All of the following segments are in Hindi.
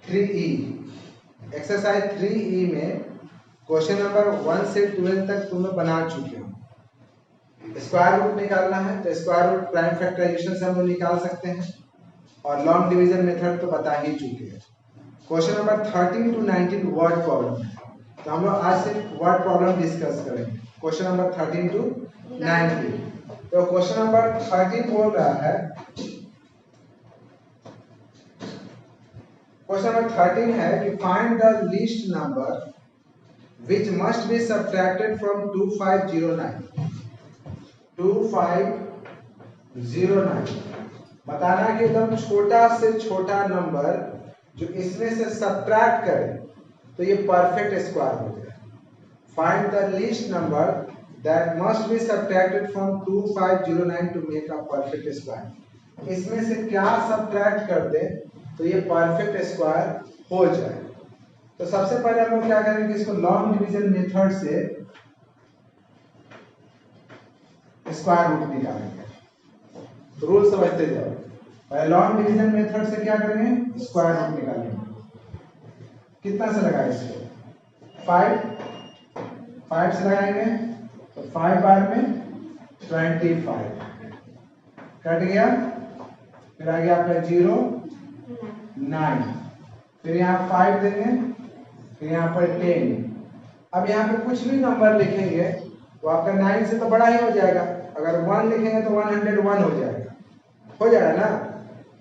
3E एक्सरसाइज 3E में क्वेश्चन नंबर 1 से 12 तक तुम्हें बना चुके हो। स्क्वायर रूट निकालना है तो स्क्वायर रूट प्राइम फैक्टराइजेशन से हम लोग निकाल सकते हैं और लॉन्ग डिवीजन मेथड तो बता ही चुके हैं। Question number 13 to 19 word problem है, तो हम लोग आज से वर्ड प्रॉब्लम डिस्कस करेंगे। Question number 13 to 19। तो क्वेश्चन नंबर 13 बोल रहा है, क्वेश्चन नंबर 13 है कि find the least number which must be subtracted from 2509। 2509 बताना है कि एकदम छोटा से छोटा नंबर जो इसमें से सब्ट्रैक्ट करे तो ये परफेक्ट स्क्वायर हो जाए। Find the least number that must be subtracted from 2509 to make a perfect square. इसमें से क्या सब्ट्रैक्ट कर दे तो ये परफेक्ट स्क्वायर हो जाए। तो सबसे पहले हम लोग क्या करेंगे, इसको लॉन्ग डिवीजन मेथड से स्क्वायर रूट निकालेंगे। तो रूल समझते जाओ। पहले लॉन्ग डिवीजन मेथड से क्या करेंगे, स्क्वायर रूट निकालेंगे। कितना से लगाएंगे इसको, 5 से लगाएंगे तो 5 बार में 25 कट गया, फिर आ गया आपका 0 9, फिर यहाँ 5 देंगे, फिर यहाँ पर 10। अब यहाँ पे कुछ भी नंबर लिखेंगे तो आपका 9 से तो बड़ा ही हो जाएगा। अगर 1 लिखेंगे तो 101 हो जाएगा ना।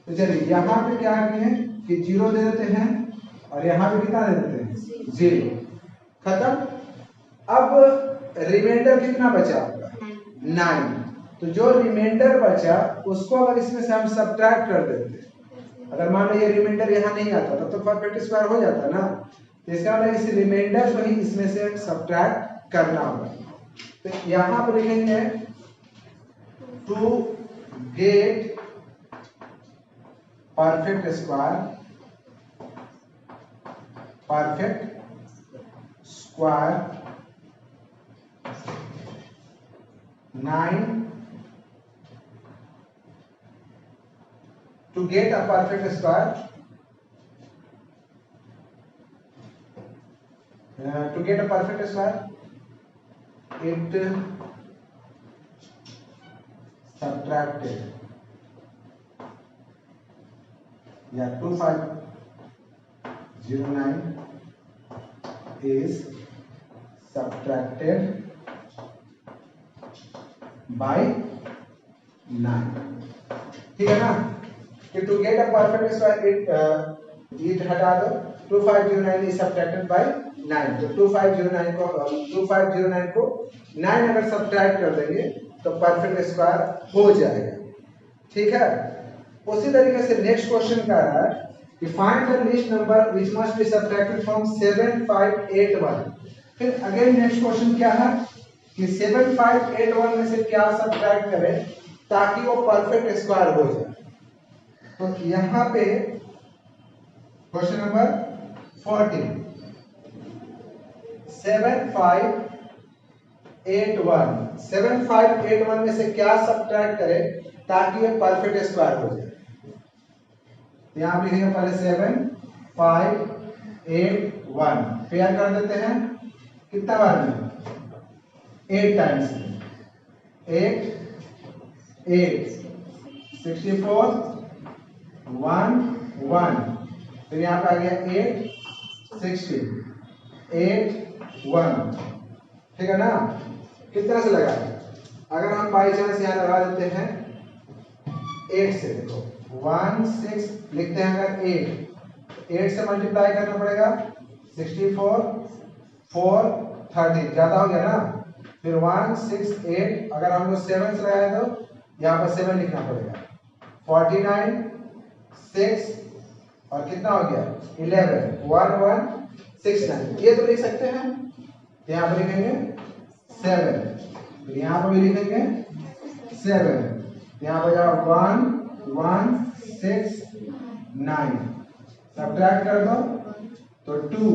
तो चलिए यहाँ पे क्या किए कि 0 दे देते हैं और यहाँ पे कितना दे देते हैं, 0। खत्म। अब रिमाइंडर कितना बचा आपका, 9। तो जो रिमाइंडर बचा उसको अगर इसमें से हम सब्ट्रैक्ट कर देते, अगर मान लो ये रिमाइंडर यहाँ नहीं आता तो परफेक्ट स्क्वायर हो जाता ना। तो इसका मतलब इस रिमाइंडर को ही इसमें से सब्ट्रैक्ट करना होगा। तो यहाँ पर लिखेंगे to get perfect square, perfect square 9 to get a perfect square, to get a perfect square it subtracted, yeah, 2509 is subtracted by 9। ठीक है ना। कि to get a perfect square it हटा दो, 2509 इज सब्ट्रैक्टेड बाय 9। तो 2509 को 9 अगर सब्ट्रैक्ट कर देंगे तो परफेक्ट स्क्वायर हो जाएगा। ठीक है। उसी तरीके से नेक्स्ट क्वेश्चन कह रहा है कि find the least number which must be subtracted from 7581। फिर अगेन नेक्स्ट क्वेश्चन क्या है कि 7581 में से क्या सब्ट्रैक्ट करें ताकि वो परफेक्ट स्क्वायर हो जाए। तो यहाँ पे क्वेश्चन नंबर 14, 7581 में से क्या सब्ट्रैक्ट करें ताकि ये परफेक्ट स्क्वायर हो जाए। यहाँ पे लिखेंगे पहले 7581 पेयर कर देते हैं कितना बार में, 8 टाइम्स में, 8 64 1 1, फिर यहाँ पे आ गया 8 16 8 1। ठीक है ना। कितना से लगा, अगर हम बाई चांस यहाँ लगा देते हैं 8 से, देखो 1 6 लिखते हैं, अगर 8 से मल्टीप्लाई करना पड़ेगा 64 4 30 ज्यादा हो गया ना। फिर 1 6 8, अगर हम लोग 7 से लगाए तो यहाँ पर 7 लिखना पड़ेगा, 49 6 और कितना हो गया 11 1 1 6 9। ये तो लिख सकते हैं। यहाँ पर लिखेंगे 7, फिर यहाँ पर भी लिखेंगे 7, यहाँ पर जाओ 1 1 6 9, सब्ट्रैक्ट कर दो तो 2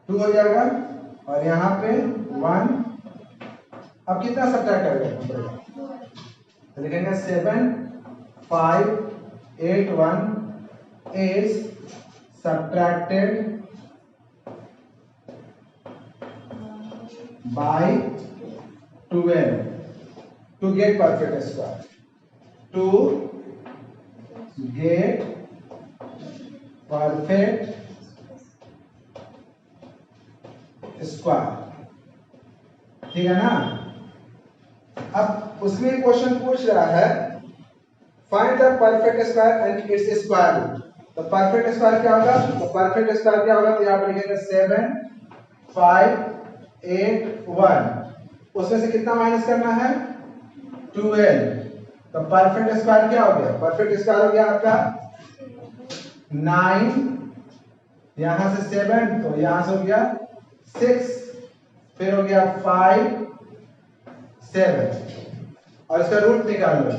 हो जाएगा और यहाँ पे 1। अब कितना सब्ट्रैक्ट करेगा, तो लिखेंगे 7 5 8 1 is subtracted by 12 to get perfect square. To get perfect square, ठीक है ना। अब उसमें क्वेश्चन पूछ रहा है find the perfect square and its square root. तो परफेक्ट स्क्वायर क्या होगा, तो परफेक्ट स्क्वायर क्या होगा, तो यहां पर लिखेंगे 7 5 8 1, उसमें से कितना माइनस करना है 12। तो परफेक्ट स्क्वायर क्या हो गया, परफेक्ट स्क्वायर हो गया आपका 9, यहां से 7 तो यहां से हो गया 6, फिर हो गया 5 7 और इसका रूट निकाल लो।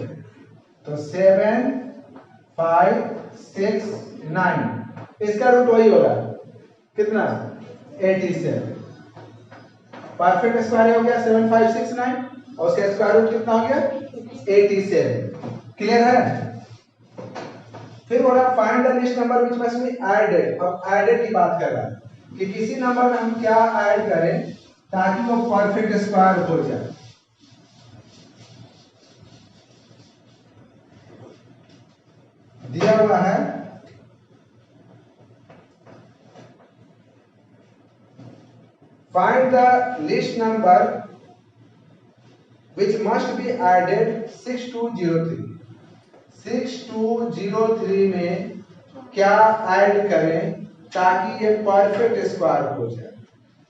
तो 7 5 6 9, इसका रूट वही होगा कितना 87। परफेक्ट स्क्वायर हो गया 7 5 6 9 और उसका स्क्वायर रूट कितना हो गया 87। क्लियर है। फिर बोला find the list number which must be added. अब एडेड की बात कर रहा है कि किसी नंबर में हम क्या ऐड करें ताकि वो परफेक्ट स्क्वायर हो जाए। दिया हुआ है find the list number which must be added 6203। 6203 में क्या ऐड करें ताकि ये परफेक्ट स्क्वायर हो जाए।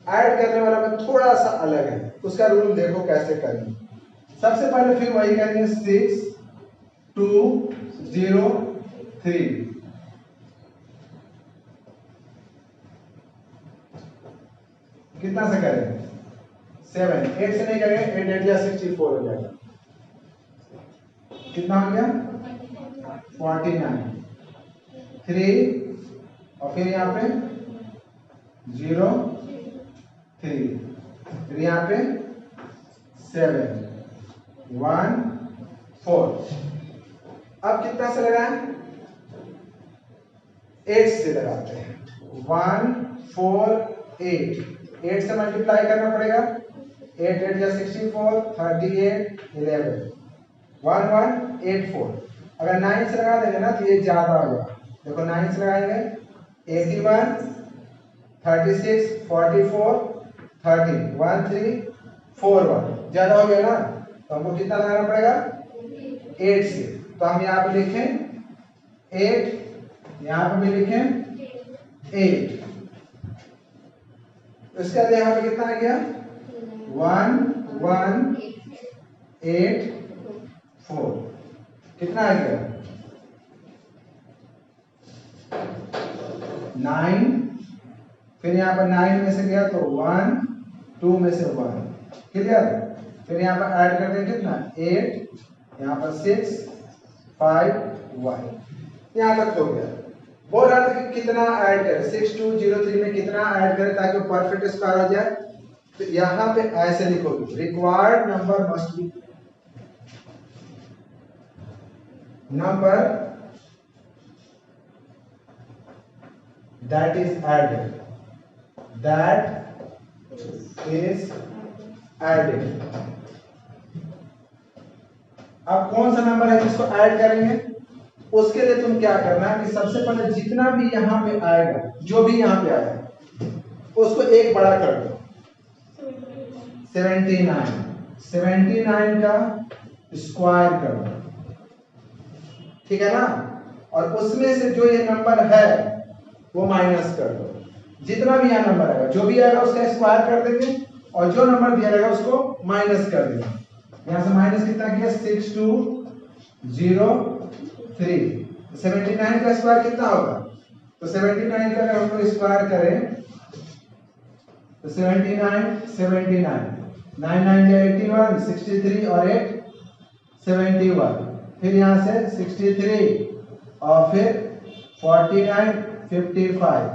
ऐड करने वाला में थोड़ा सा अलग है, उसका रूल देखो कैसे करेंगे। सबसे पहले फिर वही करेंगे 6203। कितना से करेंगे 7 8 से नहीं करेंगे, 8 8 या 64 हो जाएगा। कितना हो गया 49 3 और फिर यहाँ पे 0 3, फिर यहाँ पे 7 1 4। अब कितना से लगाएं 8 से लगाते हैं 1 4 8, 8 से मल्टीप्लाई करना पड़ेगा 8 8 या 64 38 11 1 1 8 4। अगर 9 से लगा देंगे ना तो ये ज्यादा हो जाएगा। देखो 9 से लगाएंगे 81 36 44 30 1 3 4 1, ज्यादा हो गया ना तो हमको कितना लगाना पड़ेगा 8 से। तो हम यहाँ पे लिखें 8, यहाँ पे भी लिखें 8। इसके बाद यहाँ पे कितना आ गया 1 1 8 4, कितना आ गया 9, फिर यहाँ पर 9 में से गया तो 1 2 में से 1। क्लियर। फिर यहाँ पर ऐड कर दें कितना 8, यहाँ पर 6 5 1, यहाँ तक हो गया। बोल रहा था कि कितना ऐड करें 6203 में कितना ऐड करें ताकि परफेक्ट स्क्वायर हो जाए। तो यहाँ पे ऐसे लिखोगे required number must be number that is added, that is added। अब कौन सा नंबर है जिसको ऐड करेंगे, उसके लिए तुम क्या करना है कि सबसे पहले जितना भी यहाँ पे आएगा, जो भी यहाँ पे आएगा उसको एक बड़ा कर दो 79 का स्क्वायर कर दो, ठीक है ना। और उसमें से जो ये नंबर है वो माइनस कर दो। जितना भी यहाँ नंबर आएगा, जो भी आएगा उसका स्क्वायर कर देंगे और जो नंबर दिया रहेगा उसको माइनस कर देंगे। यहाँ से माइनस कितना किया 6203। 79 का स्क्वायर कितना होगा, तो 79 का अगर हम लोग स्क्वायर करें तो 79 9 9 81 63 और 8 71, फिर यहाँ से 63 और फिर 49 55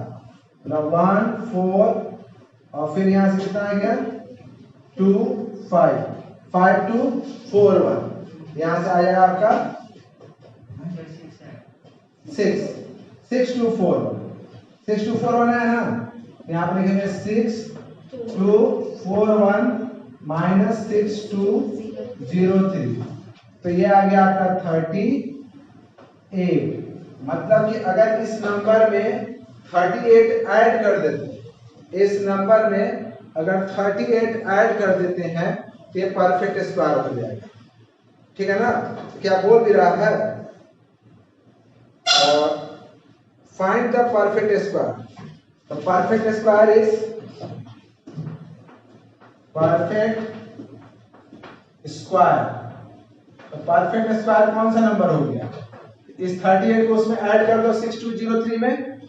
मतलब 1 4 और फिर यहाँ से कितना आ गया 2 5 5 2 4 1। यहां से आएगा आपका 6 2 4 6 2 4 1 है ना, यहाँ पे लिखेंगे 6 2 4 1 माइनस 6 2 0 3, तो ये आ गया आपका 38। मतलब कि अगर इस नंबर में 38 ऐड कर देते हैं, इस नंबर में अगर 38 ऐड कर देते हैं तो ये परफेक्ट स्क्वायर हो जाएगा। ठीक है ना, क्या बोल भी रहा है, फाइंड द परफेक्ट स्क्वायर। तो perfect square is perfect square. तो परफेक्ट स्क्वायर कौन सा नंबर हो गया, इस 38 को उसमें ऐड कर दो 6203 में,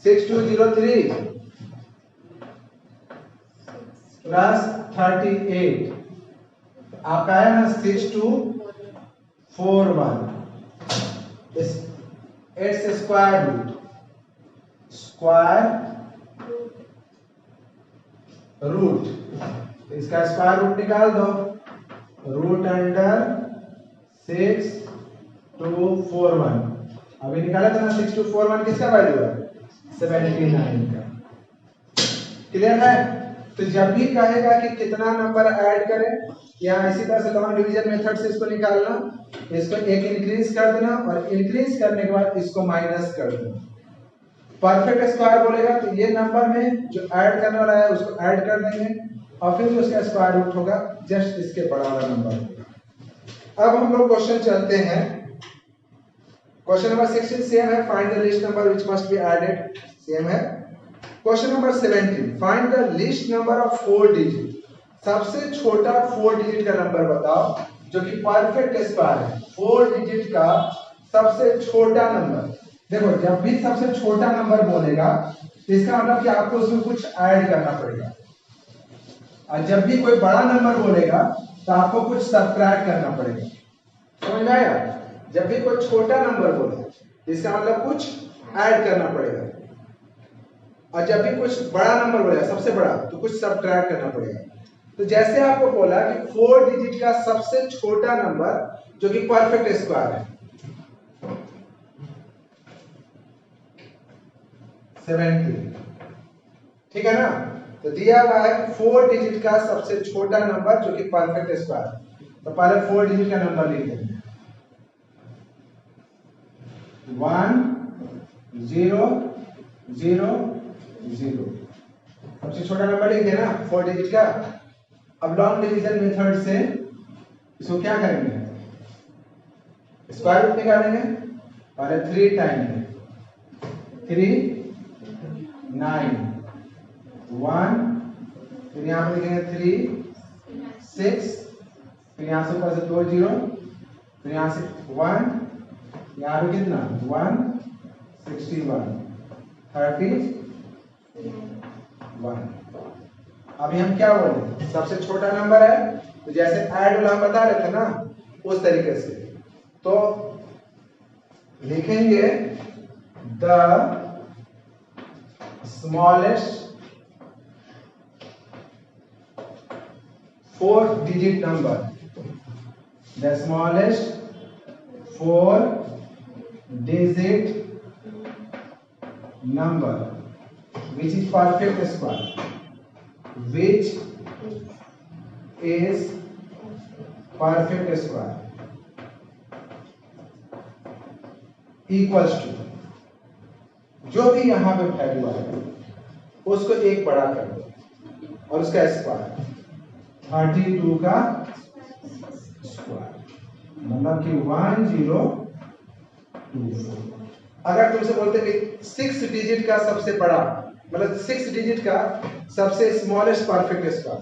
6203 प्लस 38 आपका है ना 6241, इस 8 से स्क्वायर रूट, इसका स्क्वायर रूट निकाल दो, रूट अंडर 6241। अभी निकाला था ना 6241 किसका वैल्यू है, 79 का। क्लियर है। तो जब भी कहेगा कि कितना नंबर ऐड करें, या इसी तरह से लॉन्ग डिवीजन मेथड से इसको निकालना, इसको एक इंक्रीज कर देना और इंक्रीज करने के बाद इसको माइनस कर देना। परफेक्ट स्क्वायर बोलेगा तो ये नंबर में जो ऐड करने वाला है उसको ऐड कर देंगे और फिर जो उसका स्क्वायर रूट होगा जस्ट इसके बड़ा वाला नंबर होगा। अब हम लोग क्वेश्चन चलते हैं। क्वेश्चन नंबर 16 सेम है, find the list number which must be added, same है। Question number 17, find the list number of 4 digit. सबसे छोटा 4 डिजिट का नंबर बताओ जो कि परफेक्ट स्क्वायर है। 4 डिजिट का सबसे छोटा नंबर, देखो जब भी सबसे छोटा नंबर बोलेगा तो इसका मतलब कि आपको उसमें कुछ ऐड करना पड़ेगा, और जब भी कोई बड़ा नंबर बोलेगा तो आपको कुछ सब्ट्रैक्ट करना पड़ेगा। समझ में आया? जब भी कोई छोटा नंबर बोले इसका मतलब कुछ ऐड करना पड़ेगा, और जब भी कुछ बड़ा नंबर बोलेगा सबसे बड़ा तो कुछ सब्ट्रैक्ट करना पड़ेगा। तो जैसे आपको बोला कि 4 डिजिट का सबसे छोटा नंबर जो कि परफेक्ट स्क्वायर है 70, ठीक है ना। तो दिया हुआ है 4 डिजिट का सबसे छोटा नंबर जो कि परफेक्ट स्क्वायर है। तो पहले 4 डिजिट का नंबर लिख देंगे 1 0 0 0, सबसे छोटा नंबर लिख देना 4 डिजिट का। अब लॉन्ग डिवीजन मेथड से इसको क्या करेंगे, स्क्वायर रूट निकालेंगे। पहले 3 टाइम 3 9 1, फिर यहाँ पे लिखेंगे 3 6, फिर यहाँ से ऊपर से 2 0, फिर यहाँ से 1, यहाँ पे कितना 1 61 31। अभी हम क्या बोले, सबसे छोटा नंबर है तो जैसे ऐड वाला हम बता रहे थे ना उस तरीके से तो लिखेंगे the smallest 4 digit number, the smallest 4 digit number which is perfect square, which is perfect square equals to, जो भी यहां पे वैल्यू आएगा उसको एक बड़ा कर दो और उसका स्क्वायर 32 का स्क्वायर, मतलब कि 1024। अगर तुमसे बोलते कि 6 डिजिट का सबसे बड़ा, मतलब 6 डिजिट का सबसे स्मॉलेस्ट परफेक्ट स्क्वायर,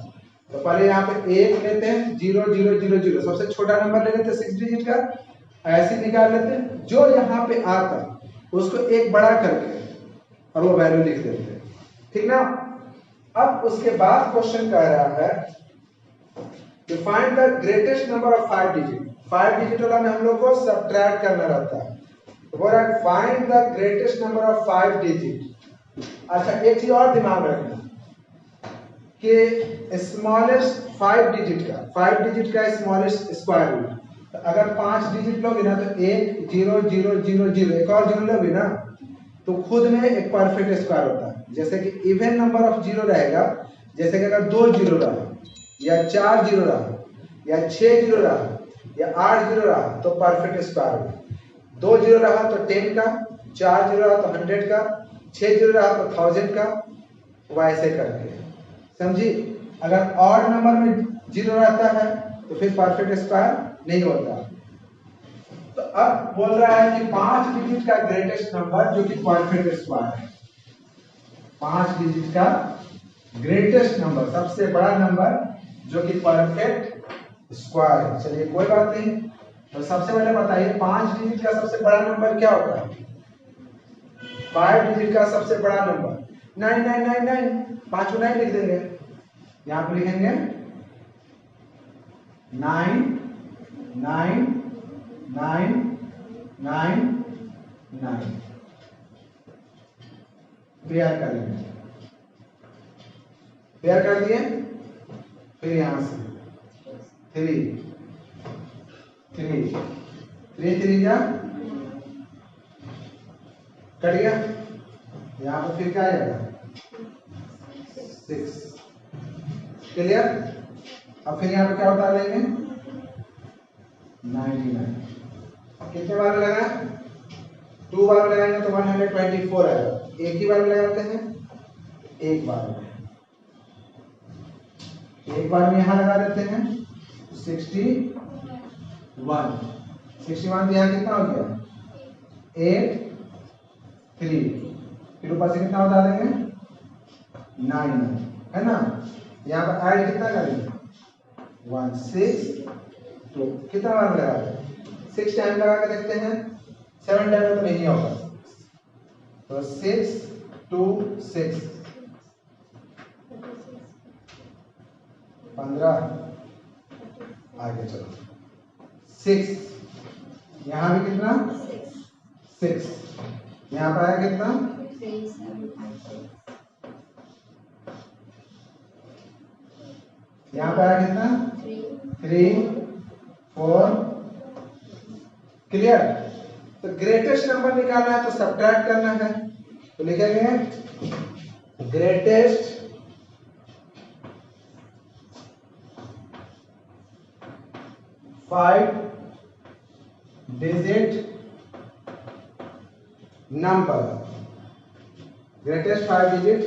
तो पहले यहाँ पे 1 लेते हैं 0 0 0 0, सबसे छोटा नंबर ले लेते हैं 6 डिजिट का, ऐसे निकाल लेते हैं, जो यहाँ पे आता उसको एक बड़ा करके और वो वैल्यू लिख देते हैं। ठीक ना। अब उसके बाद क्वेश्चन कह रहा है कि find the greatest number of 5 digit. 5 digit वाला में हम लोग को सब्ट्रैक्ट करना रहता है, तो बोल रहा है find the greatest number of 5 digit. अच्छा एक चीज और दिमाग में रखना, कि स्मॉलेस्ट 5 डिजिट का स्मॉलेस्ट स्क्वायर रूट। तो अगर 5 डिजिट लोगे ना तो 1 0 0 0 0 एक और जीरो लोगे ना तो खुद में एक परफेक्ट स्क्वायर होता है। जैसे कि इवन नंबर ऑफ जीरो रहेगा, जैसे कि अगर 2 जीरो रहा या 4 जीरो रहा या 6 जीरो रहा या 8 जीरो रहा तो परफेक्ट स्क्वायर होगा। 2 जीरो रहा तो 10 का, 4 जीरो रहा तो 100 का, 6 जीरो रहा तो 1000 का, वैसे करके समझी। अगर ऑड नंबर में जीरो रहता है तो फिर परफेक्ट स्क्वायर नहीं होता। तो अब बोल रहा है कि 5 डिजिट का ग्रेटेस्ट नंबर जो कि परफेक्ट स्क्वायर है। 5 डिजिट का ग्रेटेस्ट नंबर, सबसे बड़ा नंबर जो कि परफेक्ट स्क्वायर है। चलिए कोई बात नहीं। तो सबसे पहले बताइए 5 डिजिट का सबसे बड़ा नंबर क्या होता है? 5 डिजिट का सबसे बड़ा नंबर 9999, 5 को 9 लिख देंगे। यहां पर लिखेंगे 9 9 9 9 9। पेयर कर लेंगे, पेयर कर दिए। फिर यहां से 3 3 3 3 क्या कट गया। यहां पर फिर क्या आएगा 6। क्लियर। अब फिर यहां पर क्या बता लेंगे 99। कितने बार में लगाए? 2 बार में लगाएंगे तो 124 आएगा। एक ही बार में लगाते हैं, एक बार में, एक बार में यहां लगा देते हैं 61। 61 यहां कितना हो गया 8 3। फिर ऊपर से कितना बता देंगे 9 है ना। यहाँ पर ऐड कितना करेंगे 1 6 2। कितना बार लगा रहे हैं 6 टाइम लगा के देखते हैं। 7 टाइम तो नहीं होगा। तो 6 2 6 15। आगे चलो 6। यहाँ भी कितना 6। यहाँ पर आया कितना यहाँ पर आया कितना 3 4। क्लियर। तो ग्रेटेस्ट नंबर निकालना है तो सब्ट्रैक्ट करना है। तो लिखेंगे greatest five digit number, greatest 5 digit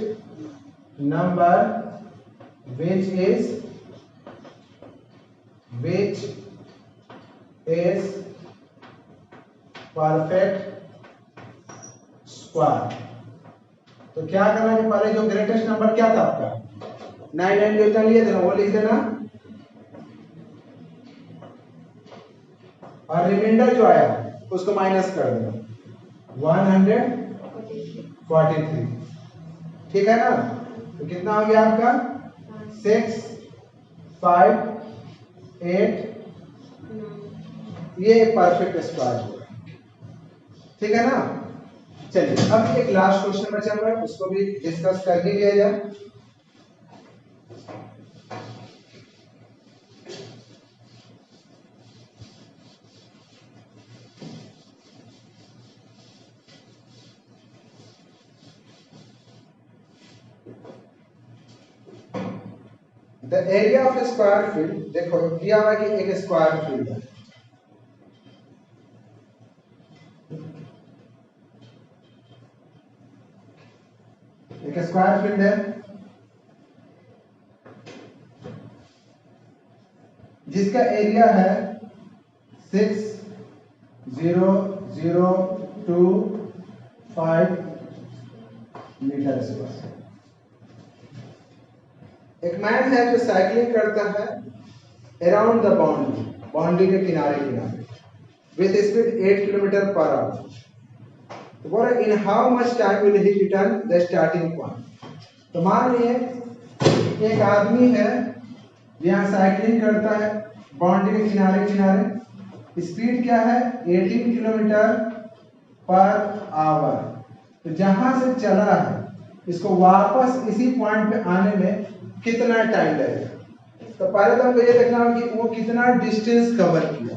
number which is perfect square। तो क्या करना है पहले जो ग्रेटेस्ट नंबर क्या था आपका 99 जितना लिए थे ना वो लिख देना, और रिमाइंडर जो आया उसको माइनस कर देना 143। ठीक है ना। तो कितना हो गया आपका 6 5 8। ये एक परफेक्ट स्क्वायर होगा। ठीक है ना। चलिए अब एक लास्ट क्वेश्चन बचा हुआ है, उसको भी डिस्कस कर ही लिया जाए। The area of square field, देखो दिया हुआ कि एक स्क्वायर फील्ड है। एक स्क्वायर फील्ड है जिसका एरिया है 60025 मीटर स्क्वायर। एक मैन है जो साइकिलिंग करता है अराउंड द बाउंड्री, बाउंड्री के किनारे किनारे with speed 8 kilometre per hour. तो बोला in how much time will he return the starting point. तो मान लिए एक आदमी है यहाँ साइकिलिंग करता है बाउंड्री के किनारे किनारे, स्पीड क्या है 18 किलोमीटर पर आवर। तो जहां से चला है इसको वापस इसी पॉइंट पे आने में कितना टाइम लगेगा। तो पहले तो हमको ये देखना होगा कि वो कितना डिस्टेंस कवर किया।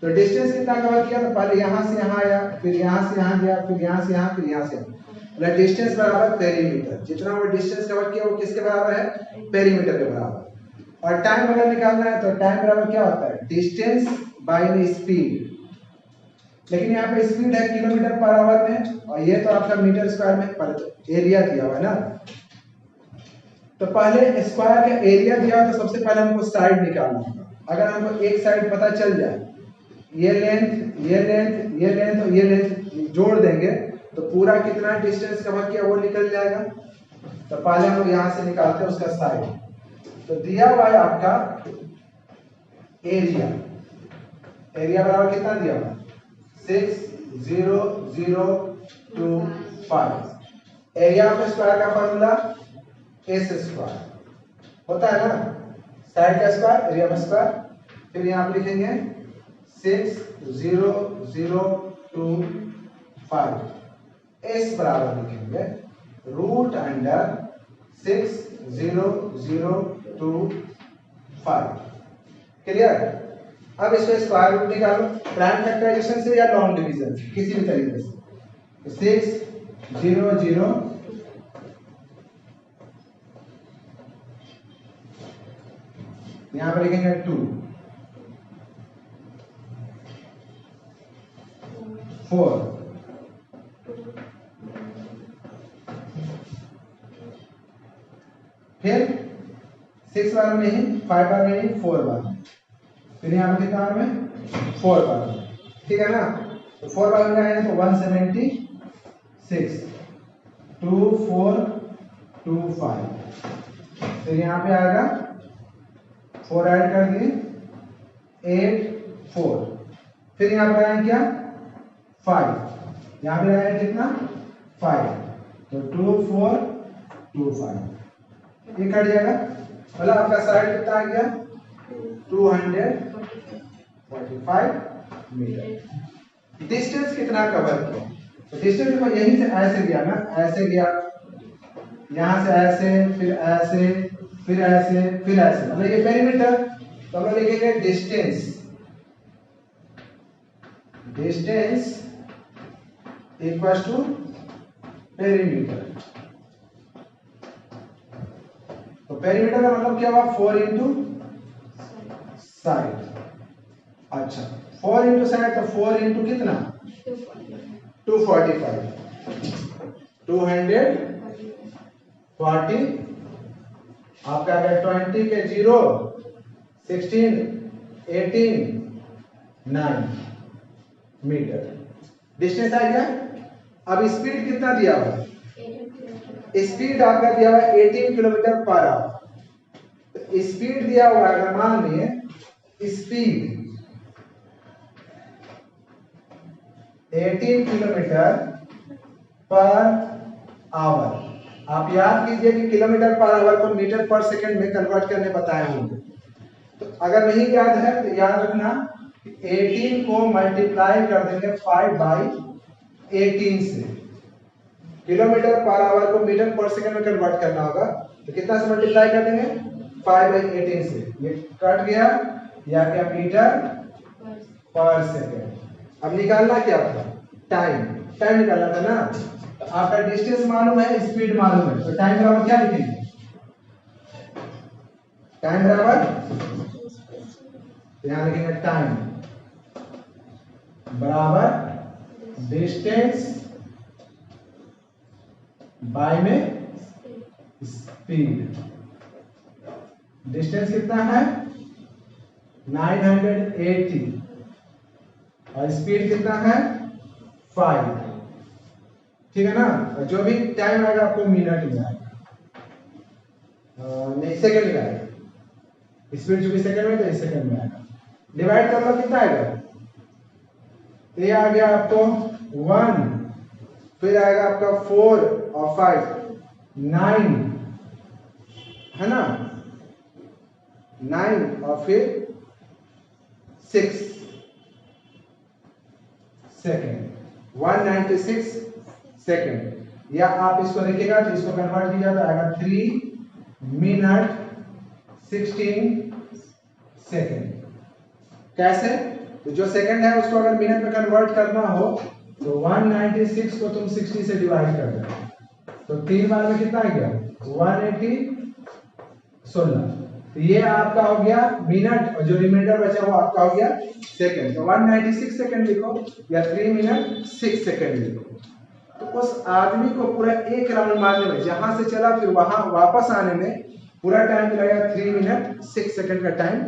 तो डिस्टेंस कितना कवर किया, तो पहले यहाँ से यहाँ आया, फिर यहाँ से यहाँ गया, फिर यहाँ से यहाँ, फिर यहाँ से यहाँ। मतलब डिस्टेंस बराबर पेरीमीटर, जितना वो डिस्टेंस कवर किया वो किसके बराबर है, पेरीमीटर के बराबर। और टाइम अगर निकालना है तो टाइम बराबर क्या होता है, डिस्टेंस बाय स्पीड। लेकिन यहाँ पे स्पीड है किलोमीटर पर आवर में, और ये तो आपका मीटर स्क्वायर में, पर एरिया दिया हुआ है ना। तो पहले स्क्वायर का एरिया दिया तो सबसे पहले हमको साइड निकालना होगा। अगर हमको एक साइड पता चल जाए, ये लेंथ ये लेंथ ये लेंथ और ये लेंथ जोड़ देंगे तो पूरा कितना डिस्टेंस कवर किया वो निकल जाएगा। तो पहले हम लोग यहाँ से निकालते हैं उसका साइड। तो दिया हुआ है आपका एरिया, एरिया बराबर कितना दिया हुआ, 60025। एरिया ऑफ स्क्वायर का फॉर्मूला एस स्क्वायर होता है ना, साइड का स्क्वायर एरिया ऑफ स्क्वायर। फिर यहाँ पे लिखेंगे 60025, एस बराबर लिखेंगे रूट अंडर 60025। क्लियर। अब इसको स्क्वायर रूट निकालो, प्राइम फैक्टराइजेशन से या लॉन्ग डिवीजन से, किसी भी तरीके से। 600 यहां पर लिखेंगे 2 4 फिर 6 बार में नहीं, 5 बार में नहीं, 4 बार में। फिर यहाँ पे कितना बार में, 4 बार में। ठीक है ना। तो 4 बार में आएगा तो 176, 2425। फिर यहाँ पे आएगा 4 ऐड कर दिए 8 4। फिर यहाँ पर आए क्या 5, यहाँ पे आए कितना 5, तो 2425 ये कट जाएगा। मतलब आपका साइड कितना आ गया 245 मीटर। डिस्टेंस कितना कवर किया, तो डिस्टेंस देखो यहीं से ऐसे गया ना, ऐसे गया, यहां से ऐसे, फिर ऐसे, फिर ऐसे, फिर ऐसे, मतलब ये पेरीमीटर। तो हम लिखेंगे distance, distance equal to perimeter. तो पेरीमीटर का मतलब क्या हुआ 4 इंटू साइड। अच्छा 4 इंटू साइड, तो 4 इंटू कितना 245, 240 आपका अगर 20 के 0 16 18 9 मीटर डिस्टेंस आ गया। अब स्पीड कितना दिया हुआ है, स्पीड आपका दिया हुआ है 18 किलोमीटर पर आवर। तो स्पीड दिया हुआ है, अगर मान लिए स्पीड 18 किलोमीटर पर आवर। आप याद कीजिए कि किलोमीटर पर आवर को मीटर पर सेकंड में कन्वर्ट करने बताए होंगे। तो अगर नहीं याद है तो याद रखना 18 को मल्टीप्लाई कर देंगे 5/18 से। किलोमीटर पर आवर को मीटर पर सेकंड में कन्वर्ट करना होगा, तो कितना से मल्टीप्लाई कर देंगे 5/18 से। ये कट गया, ये आ गया मीटर पर सेकंड। अब निकालना क्या था, टाइम, टाइम निकालना था ना। तो आपका डिस्टेंस मालूम है, स्पीड मालूम है, तो टाइम बराबर क्या लिखेंगे, टाइम बराबर यहां लिखेंगे टाइम बराबर डिस्टेंस बाय में स्पीड। डिस्टेंस कितना है 980 और स्पीड कितना है 5। ठीक है ना। और जो भी टाइम आएगा आपको मिनट में आएगा, नहीं सेकंड में आएगा। स्पीड जो भी सेकंड में, तो इस सेकंड में आएगा। डिवाइड कर लो कितना आएगा, ये आ गया आपको 1, फिर आएगा आपका 4 और 5 9 है ना, 9 और फिर 6 सेकेंड, 196 सेकेंड। या आप इसको देखिएगा तो इसको कन्वर्ट किया तो आएगा 3 मिनट 16 सेकेंड। कैसे? तो जो सेकंड है उसको अगर मिनट में कन्वर्ट करना हो तो 196 को तुम 60 से डिवाइड कर दो, तो 3 बार में कितना आ गया? 180 16। तो ये आपका हो गया मिनट और जो रिमाइंडर बचा वो आपका हो गया सेकंड। तो 196 सेकंड लिखो या 3 मिनट 6 सेकंड लिखो। तो उस आदमी को पूरा एक राउंड मारने में, जहां से चला फिर वहां वापस आने में पूरा टाइम लगेगा 3 मिनट 6 सेकंड का टाइम